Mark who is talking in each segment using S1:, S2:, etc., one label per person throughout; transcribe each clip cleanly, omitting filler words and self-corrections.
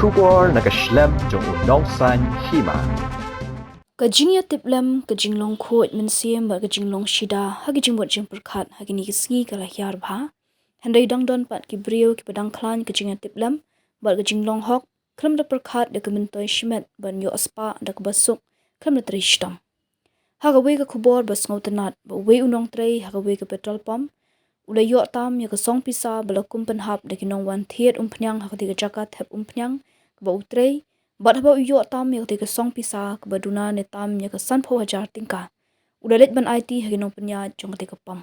S1: Shubor nakaslem jong unong san Hima.
S2: Jingïatiplem jinglong khot Mynsiem ba jinglong shida hagi jingbot jing perkhat hagi ni kisngi kala Hiar bha handai dangdon pat ki brio ki padang Khlaiñ Jingïatiplem ba jinglong hok kram da perkhat de kementoi shmet ban yo aspa da basuk kram da trishtam haga we ka khubor bas ngautanat ba we unong trei haga we ka petrol pump ulai yo tam ya ka song pisa bala kumpan hap de kinong wan thiet umpnyang haga tiga jakat hep umpnyang ba utrei bat haba yo tam ya ka song pisa ka baduna ne tam ya ka sanpho hajar tingka udalet ban IT hagi nong panya jong ka pam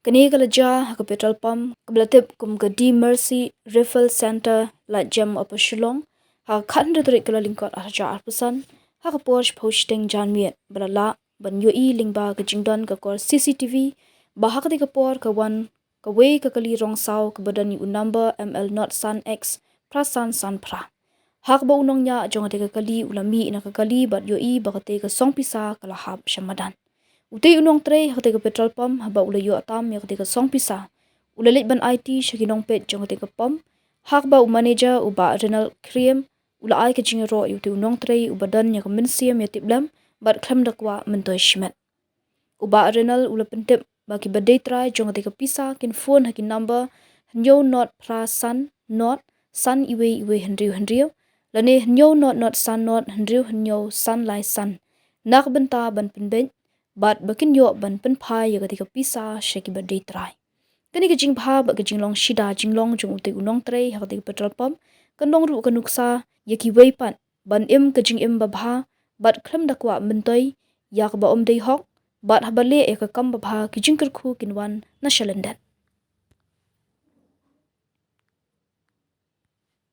S2: kani kala ja haga petrol pump kablatep kum ka di mercy refill center la jam apa shillong ha khan de trik kala lingkot arja arpusan haga posh posting janmiet balala ban yo I lingba ka jingdon ka kor CCTV bahak de ka por ka wan ka we ka kali rong saw ka badani u number ML not sun X prasan san pra hak ba unong nya jong ka kali ulami ina ka kali bat yo I ba ka te ka song pisa kala hab shamadan utai unong tre hak te ka petrol pump haba ula yo atam ya ka te ka song pisa ulalit ban IT shaginong pet jong ka te ka pump hak ba u manager u ba renal cream ula ai ka jingro yu te unong tre u badan ya ka Mynsiem Ïatiplem bat khlam dakwa mentoi shmet uba renal ula pentep bagi badai try jong ka pisa kin phone hakin number nyo not pra san not san iwe hendriu lane nyo not san not hendriu san lai san nak benta ban penben bat bakin yo ban pen phai ya ka pisa sheki badai try kani ka jing bha ba ka jinglong shida jinglong jong te unong tre ha ka petrol pump kanong ru ka nuksa yaki wei pan ban im ka jing im ba bha bat khlam dakwa mentoi yak ba om dei hok bat habale e ka kam ba bha ki jingkar khu kinwan na shalandat